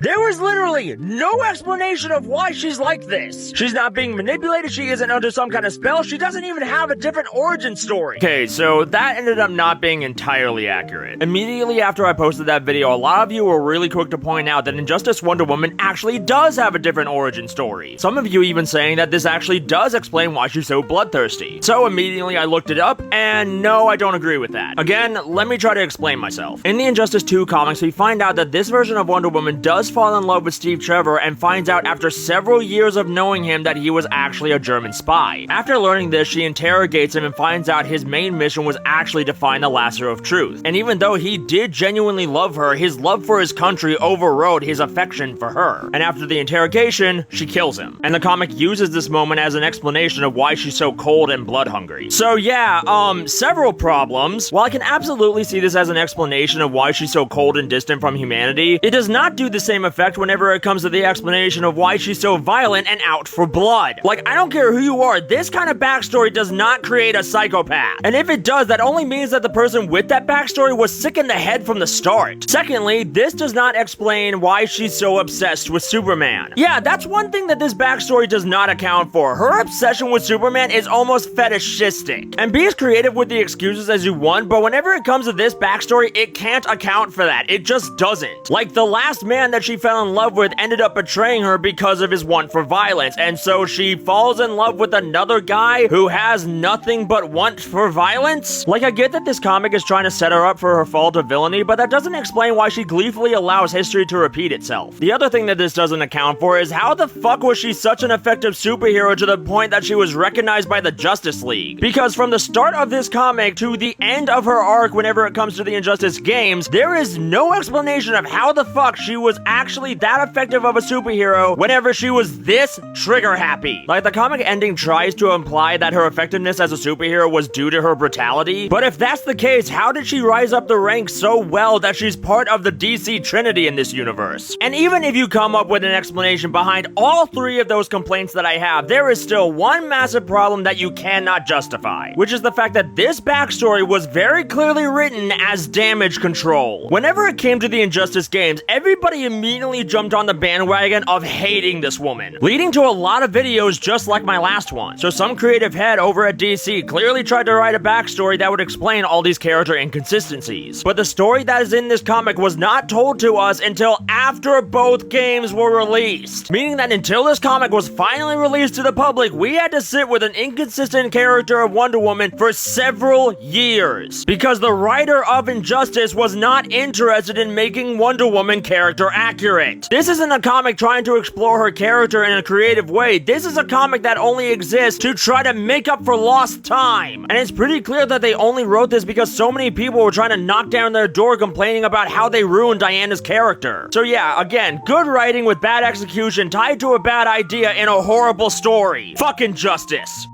There was literally no explanation of why she's like this. She's not being manipulated, she isn't under some kind of spell, she doesn't even have a different origin story. Okay, so that ended up not being entirely accurate. Immediately after I posted that video, a lot of you were really quick to point out that Injustice Wonder Woman actually does have a different origin story. Some of you even saying that this actually does explain why she's so bloodthirsty. So immediately I looked it up, and no, I don't agree with that. Again, let me try to explain myself. In the Injustice 2 comics, we find out that this version of Wonder Woman does fall in love with Steve Trevor and finds out after several years of knowing him that he was actually a German spy. After learning this, she interrogates him and finds out his main mission was actually to find the Lasso of Truth. And even though he did genuinely love her, his love for his country overrode his affection for her. And after the interrogation, she kills him. And the comic uses this moment as an explanation of why she's so cold and blood hungry. So yeah, several problems. While I can absolutely see this as an explanation of why she's so cold and distant from humanity, it does not do the same effect whenever it comes to the explanation of why she's so violent and out for blood. Like, I don't care who you are, this kind of backstory does not create a psychopath. And if it does, that only means that the person with that backstory was sick in the head from the start. Secondly, this does not explain why she's so obsessed with Superman. Yeah, that's one thing that this backstory does not account for. Her obsession with Superman is almost fetishistic. And be as creative with the excuses as you want, but whenever it comes to this backstory, it can't account for that. It just doesn't. Like, the last man that she fell in love with ended up betraying her because of his want for violence, and so she falls in love with another guy who has nothing but want for violence? Like, I get that this comic is trying to set her up for her fall to villainy, but that doesn't explain why she gleefully allows history to repeat itself. The other thing that this doesn't account for is how the fuck was she such an effective superhero to the point that she was recognized by the Justice League? Because from the start of this comic to the end of her arc whenever it comes to the Injustice games, there is no explanation of how the fuck she was actually that effective of a superhero whenever she was this trigger happy. Like, the comic ending tries to imply that her effectiveness as a superhero was due to her brutality, but if that's the case, how did she rise up the ranks so well that she's part of the DC Trinity in this universe? And even if you come up with an explanation behind all three of those complaints that I have, there is still one massive problem that you cannot justify, which is the fact that this backstory was very clearly written as damage control. Whenever it came to the Injustice games, everybody immediately immediately jumped on the bandwagon of hating this woman, leading to a lot of videos just like my last one. So some creative head over at DC clearly tried to write a backstory that would explain all these character inconsistencies. But the story that is in this comic was not told to us until after both games were released, meaning that until this comic was finally released to the public, we had to sit with an inconsistent character of Wonder Woman for several years, because the writer of Injustice was not interested in making Wonder Woman character accurate. This isn't a comic trying to explore her character in a creative way. This is a comic that only exists to try to make up for lost time. And it's pretty clear that they only wrote this because so many people were trying to knock down their door complaining about how they ruined Diana's character. So yeah, again, good writing with bad execution tied to a bad idea in a horrible story. Fucking justice.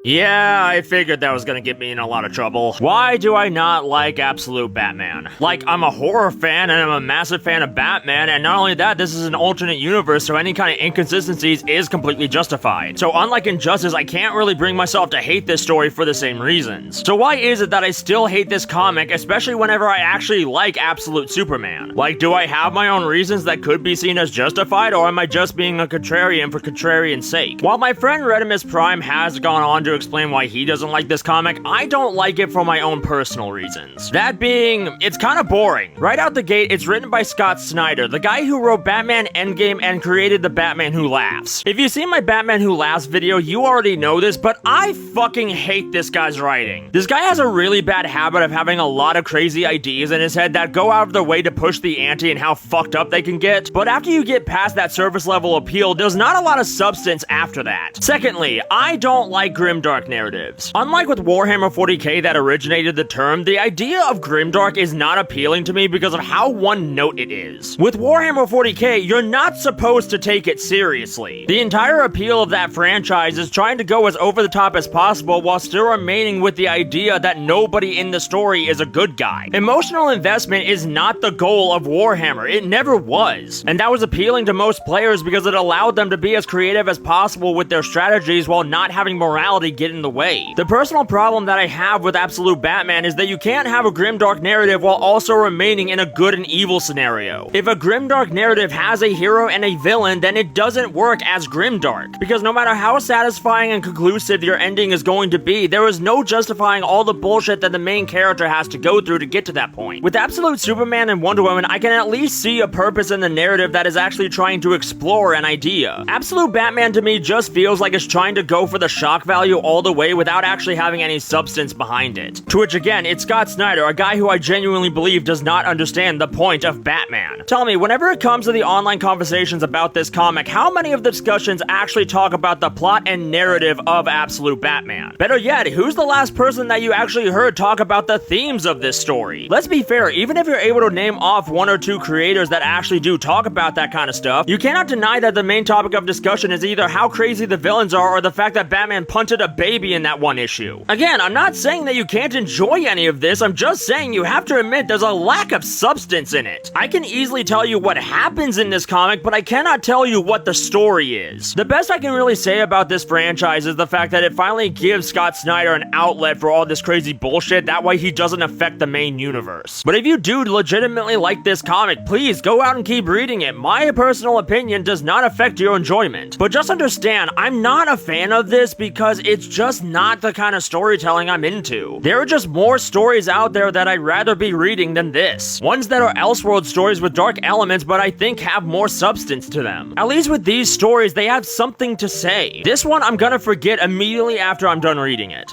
Yeah, I figured that was gonna get me in a lot of trouble. Why do I not like Absolute Batman? Like, I'm a horror fan and I'm a massive fan of Batman, and not only that, this is an alternate universe, so any kind of inconsistencies is completely justified. So unlike Injustice, I can't really bring myself to hate this story for the same reasons. So why is it that I still hate this comic, especially whenever I actually like Absolute Superman? Like, do I have my own reasons that could be seen as justified, or am I just being a contrarian for contrarian's sake? While my friend Redimus Prime has gone on to explain why he doesn't like this comic, I don't like it for my own personal reasons. That being, it's kind of boring. Right out the gate, it's written by Scott Snyder, the guy who wrote Batman Endgame and created the Batman Who Laughs. If you've seen my Batman Who Laughs video, you already know this, but I fucking hate this guy's writing. This guy has a really bad habit of having a lot of crazy ideas in his head that go out of their way to push the ante and how fucked up they can get, but after you get past that surface level appeal, there's not a lot of substance after that. Secondly, I don't like grimdark narratives. Unlike with Warhammer 40k that originated the term, the idea of grimdark is not appealing to me because of how one-note it is. With Warhammer 40k, you're not supposed to take it seriously. The entire appeal of that franchise is trying to go as over the top as possible while still remaining with the idea that nobody in the story is a good guy. Emotional investment is not the goal of Warhammer. It never was. And that was appealing to most players because it allowed them to be as creative as possible with their strategies while not having morality get in the way. The personal problem that I have with Absolute Batman is that you can't have a grimdark narrative while also remaining in a good and evil scenario. If a grimdark narrative has a hero and a villain, then it doesn't work as grimdark, because no matter how satisfying and conclusive your ending is going to be, there is no justifying all the bullshit that the main character has to go through to get to that point. With Absolute Superman and Wonder Woman, I can at least see a purpose in the narrative that is actually trying to explore an idea. Absolute Batman to me just feels like it's trying to go for the shock value all the way without actually having any substance behind it. To which again, it's Scott Snyder, a guy who I genuinely believe does not understand the point of Batman. Tell me, whenever it comes to the online conversations about this comic, how many of the discussions actually talk about the plot and narrative of Absolute Batman? Better yet, who's the last person that you actually heard talk about the themes of this story? Let's be fair, even if you're able to name off one or two creators that actually do talk about that kind of stuff, you cannot deny that the main topic of discussion is either how crazy the villains are or the fact that Batman punted a baby in that one issue. Again, I'm not saying that you can't enjoy any of this, I'm just saying you have to admit there's a lack of substance in it. I can easily tell you what happens in this comic, but I cannot tell you what the story is. The best I can really say about this franchise is the fact that it finally gives Scott Snyder an outlet for all this crazy bullshit, that way he doesn't affect the main universe. But if you do legitimately like this comic, please go out and keep reading it. My personal opinion does not affect your enjoyment. But just understand, I'm not a fan of this because it's just not the kind of storytelling I'm into. There are just more stories out there that I'd rather be reading than this. Ones that are Elseworld stories with dark elements, but I think have more substance to them. At least with these stories, they have something to say. This one I'm gonna forget immediately after I'm done reading it.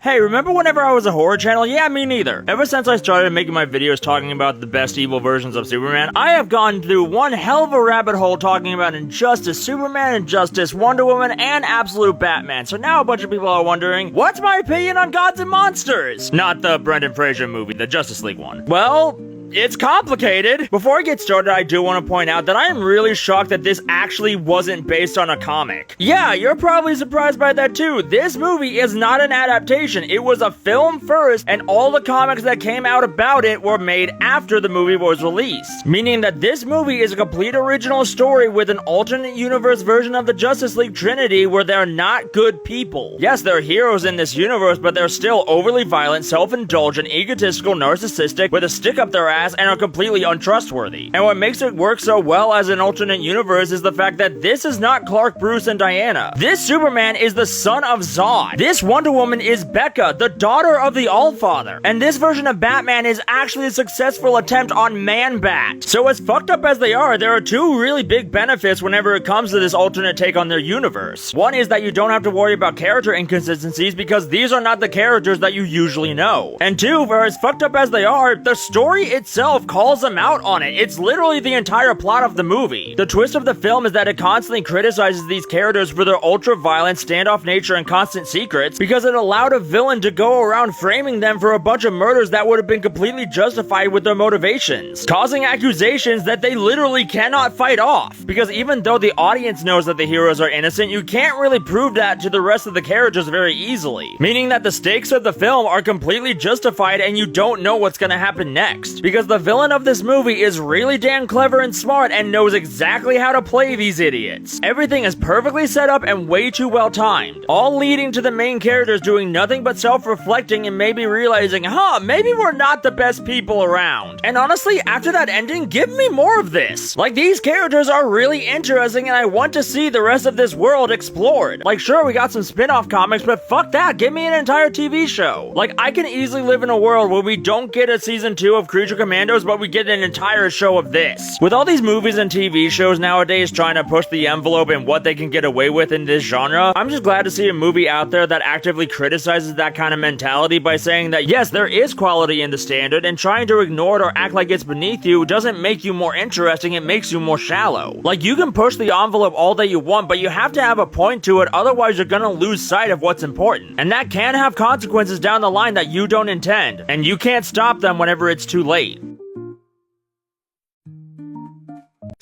Hey, remember whenever I was a horror channel? Yeah, me neither. Ever since I started making my videos talking about the best evil versions of Superman, I have gone through one hell of a rabbit hole talking about Injustice, Superman, Injustice, Wonder Woman, and Absolute Batman. So now a bunch of people are wondering, what's my opinion on Gods and Monsters? Not the Brendan Fraser movie, the Justice League one. Well, it's complicated. Before I get started, I do want to point out that I am really shocked that this actually wasn't based on a comic. Yeah, you're probably surprised by that too. This movie is not an adaptation. It was a film first, and all the comics that came out about it were made after the movie was released. Meaning that this movie is a complete original story with an alternate universe version of the Justice League Trinity where they're not good people. Yes, they're heroes in this universe, but they're still overly violent, self-indulgent, egotistical, narcissistic, with a stick up their ass, and are completely untrustworthy. And what makes it work so well as an alternate universe is the fact that this is not Clark, Bruce, and Diana. This Superman is the son of Zod. This Wonder Woman is Becca, the daughter of the Allfather. And this version of Batman is actually a successful attempt on Man-Bat. So as fucked up as they are, there are two really big benefits whenever it comes to this alternate take on their universe. One is that you don't have to worry about character inconsistencies because these are not the characters that you usually know. And two, for as fucked up as they are, the story itself calls them out on it. It's literally the entire plot of the movie. The twist of the film is that it constantly criticizes these characters for their ultra-violent, standoff nature and constant secrets because it allowed a villain to go around framing them for a bunch of murders that would have been completely justified with their motivations, causing accusations that they literally cannot fight off. Because even though the audience knows that the heroes are innocent, you can't really prove that to the rest of the characters very easily, meaning that the stakes of the film are completely justified and you don't know what's gonna happen next, because the villain of this movie is really damn clever and smart and knows exactly how to play these idiots. Everything is perfectly set up and way too well timed, all leading to the main characters doing nothing but self-reflecting and maybe realizing, maybe we're not the best people around. And honestly, after that ending, give me more of this. Like, these characters are really interesting and I want to see the rest of this world explored. Like, sure, we got some spin-off comics, but fuck that, give me an entire TV show. Like, I can easily live in a world where we don't get a season 2 of Creature Commandos, but we get an entire show of this. With all these movies and TV shows nowadays trying to push the envelope and what they can get away with in this genre, I'm just glad to see a movie out there that actively criticizes that kind of mentality by saying that yes, there is quality in the standard, and trying to ignore it or act like it's beneath you doesn't make you more interesting, it makes you more shallow. Like, you can push the envelope all that you want, but you have to have a point to it, otherwise you're gonna lose sight of what's important. And that can have consequences down the line that you don't intend, and you can't stop them whenever it's too late.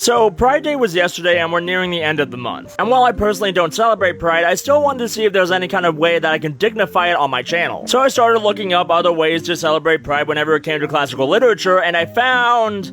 So, Pride Day was yesterday and we're nearing the end of the month. And while I personally don't celebrate Pride, I still wanted to see if there's any kind of way that I can dignify it on my channel. So I started looking up other ways to celebrate Pride whenever it came to classical literature, and I found...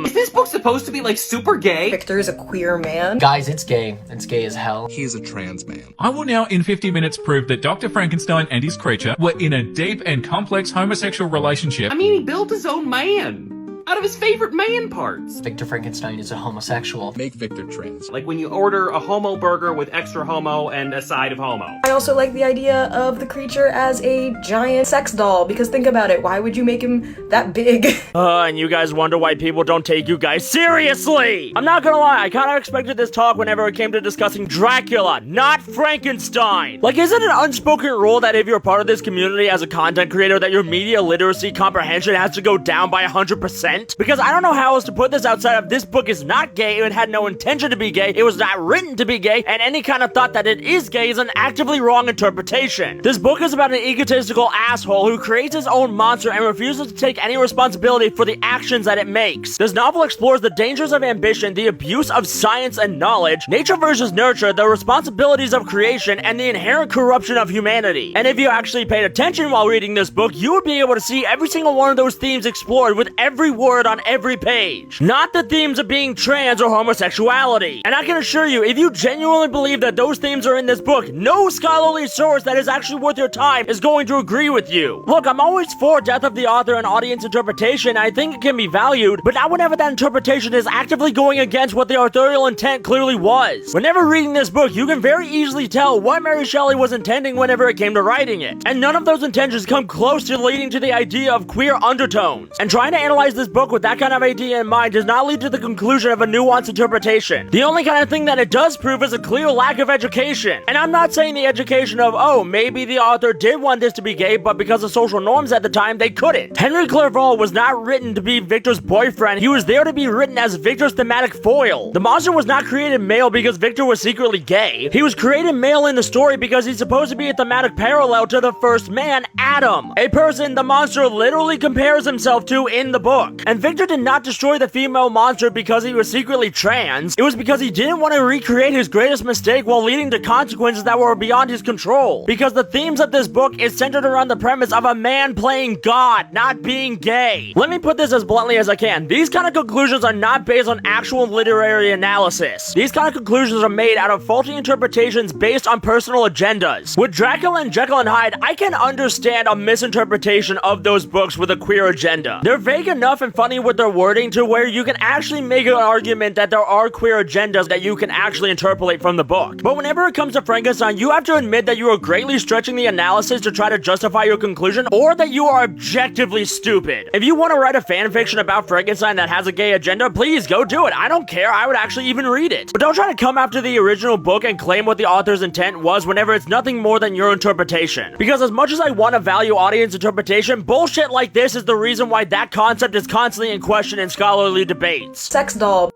Is this book supposed to be, like, super gay? Victor is a queer man. Guys, it's gay. It's gay as hell. He's a trans man. I will now in 50 minutes prove that Dr. Frankenstein and his creature were in a deep and complex homosexual relationship. I mean, he built his own man. Out of his favorite man parts. Victor Frankenstein is a homosexual. Make Victor trans. Like when you order a homo burger with extra homo and a side of homo. I also like the idea of the creature as a giant sex doll, because think about it, why would you make him that big? And you guys wonder why people don't take you guys seriously! I'm not gonna lie, I kinda expected this talk whenever it came to discussing Dracula, not Frankenstein! Like, is it an unspoken rule that if you're part of this community as a content creator that your media literacy comprehension has to go down by 100%? Because I don't know how else to put this outside of this book is not gay, it had no intention to be gay, it was not written to be gay, and any kind of thought that it is gay is an actively wrong interpretation. This book is about an egotistical asshole who creates his own monster and refuses to take any responsibility for the actions that it makes. This novel explores the dangers of ambition, the abuse of science and knowledge, nature versus nurture, the responsibilities of creation, and the inherent corruption of humanity. And if you actually paid attention while reading this book, you would be able to see every single one of those themes explored with every word on every page. Not the themes of being trans or homosexuality. And I can assure you, if you genuinely believe that those themes are in this book, no scholarly source that is actually worth your time is going to agree with you. Look, I'm always for death of the author and audience interpretation. I think it can be valued, but not whenever that interpretation is actively going against what the authorial intent clearly was. Whenever reading this book, you can very easily tell what Mary Shelley was intending whenever it came to writing it. And none of those intentions come close to leading to the idea of queer undertones. And trying to analyze this book book with that kind of idea in mind does not lead to the conclusion of a nuanced interpretation. The only kind of thing that it does prove is a clear lack of education. And I'm not saying the education of, oh, maybe the author did want this to be gay, but because of social norms at the time, they couldn't. Henry Clerval was not written to be Victor's boyfriend. He was there to be written as Victor's thematic foil. The monster was not created male because Victor was secretly gay. He was created male in the story because he's supposed to be a thematic parallel to the first man, Adam, a person the monster literally compares himself to in the book. And Victor did not destroy the female monster because he was secretly trans. It was because he didn't want to recreate his greatest mistake while leading to consequences that were beyond his control. Because the themes of this book is centered around the premise of a man playing God, not being gay. Let me put this as bluntly as I can. These kind of conclusions are not based on actual literary analysis. These kind of conclusions are made out of faulty interpretations based on personal agendas. With Dracula and Jekyll and Hyde, I can understand a misinterpretation of those books with a queer agenda. They're vague enough and funny with their wording to where you can actually make an argument that there are queer agendas that you can actually interpolate from the book. But whenever it comes to Frankenstein, you have to admit that you are greatly stretching the analysis to try to justify your conclusion, or that you are objectively stupid. If you want to write a fanfiction about Frankenstein that has a gay agenda, please go do it. I don't care. I would actually even read it. But don't try to come after the original book and claim what the author's intent was whenever it's nothing more than your interpretation. Because as much as I want to value audience interpretation, bullshit like this is the reason why that concept is constantly in question in scholarly debates. Sex doll.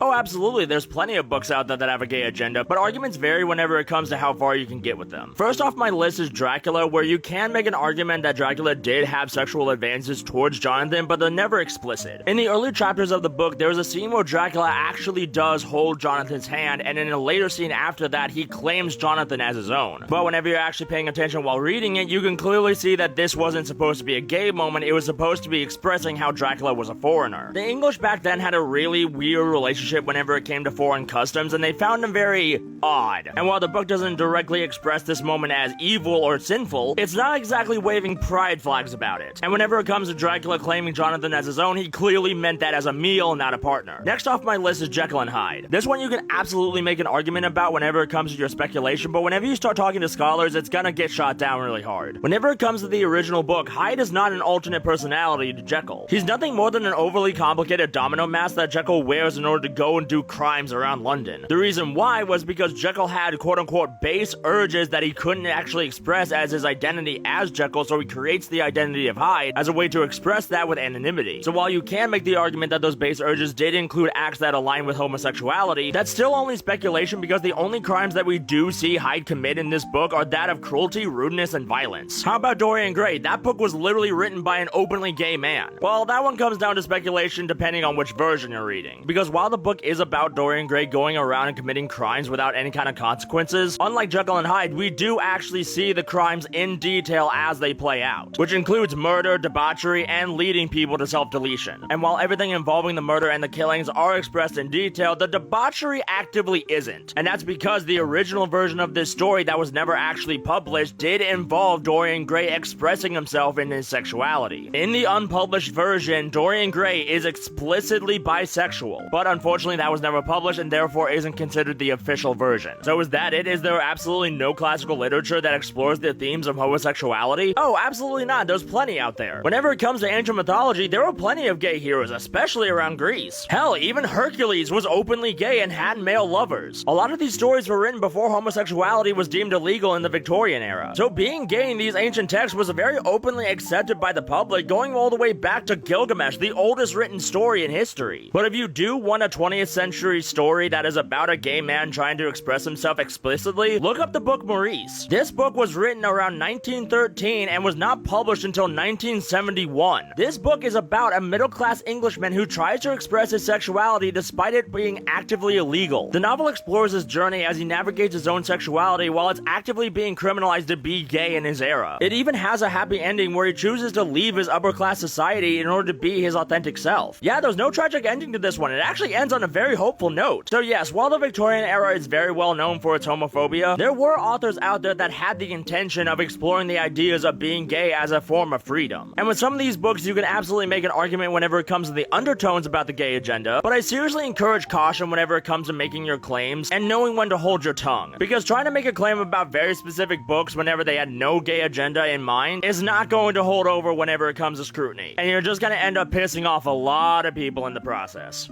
Oh, absolutely, there's plenty of books out there that have a gay agenda, but arguments vary whenever it comes to how far you can get with them. First off my list is Dracula, where you can make an argument that Dracula did have sexual advances towards Jonathan, but they're never explicit. In the early chapters of the book, there's a scene where Dracula actually does hold Jonathan's hand, and in a later scene after that, he claims Jonathan as his own. But whenever you're actually paying attention while reading it, you can clearly see that this wasn't supposed to be a gay moment, it was supposed to be expressing how Dracula was a foreigner. The English back then had a really weird relationship whenever it came to foreign customs, and they found them very odd. And while the book doesn't directly express this moment as evil or sinful, it's not exactly waving pride flags about it. And whenever it comes to Dracula claiming Jonathan as his own, he clearly meant that as a meal, not a partner. Next off my list is Jekyll and Hyde. This one you can absolutely make an argument about whenever it comes to your speculation, but whenever you start talking to scholars, it's gonna get shot down really hard. Whenever it comes to the original book, Hyde is not an alternate personality to Jekyll. He's nothing more than an overly complicated domino mask that Jekyll wears in order to go and do crimes around London. The reason why was because Jekyll had quote-unquote base urges that he couldn't actually express as his identity as Jekyll, so he creates the identity of Hyde as a way to express that with anonymity. So while you can make the argument that those base urges did include acts that align with homosexuality, that's still only speculation because the only crimes that we do see Hyde commit in this book are that of cruelty, rudeness, and violence. How about Dorian Gray? That book was literally written by an openly gay man. Well, that one comes down to speculation depending on which version you're reading. Because while the book is about Dorian Gray going around and committing crimes without any kind of consequences, unlike Jekyll and Hyde, we do actually see the crimes in detail as they play out, which includes murder, debauchery, and leading people to self-deletion. And while everything involving the murder and the killings are expressed in detail, the debauchery actively isn't. And that's because the original version of this story that was never actually published did involve Dorian Gray expressing himself in his sexuality. In the unpublished version, Dorian Gray is explicitly bisexual, but unfortunately that was never published and therefore isn't considered the official version. So is that it? Is there absolutely no classical literature that explores the themes of homosexuality? Oh, absolutely not. There's plenty out there. Whenever it comes to ancient mythology, there were plenty of gay heroes, especially around Greece. Hell, even Hercules was openly gay and had male lovers. A lot of these stories were written before homosexuality was deemed illegal in the Victorian era. So being gay in these ancient texts was very openly accepted by the public, going all the way back to Gilgamesh, the oldest written story in history. But if you do want a 20th century story that is about a gay man trying to express himself explicitly, look up the book Maurice. This book was written around 1913 and was not published until 1971. This book is about a middle-class Englishman who tries to express his sexuality despite it being actively illegal. The novel explores his journey as he navigates his own sexuality while it's actively being criminalized to be gay in his era. It even has a happy ending where he chooses to leave his upper-class society in order to be his authentic self. Yeah, there's no tragic ending to this one. It actually ends ends on a very hopeful note. So yes, while the Victorian era is very well known for its homophobia, there were authors out there that had the intention of exploring the ideas of being gay as a form of freedom. And with some of these books, you can absolutely make an argument whenever it comes to the undertones about the gay agenda, but I seriously encourage caution whenever it comes to making your claims and knowing when to hold your tongue. Because trying to make a claim about very specific books whenever they had no gay agenda in mind is not going to hold over whenever it comes to scrutiny. And you're just gonna end up pissing off a lot of people in the process.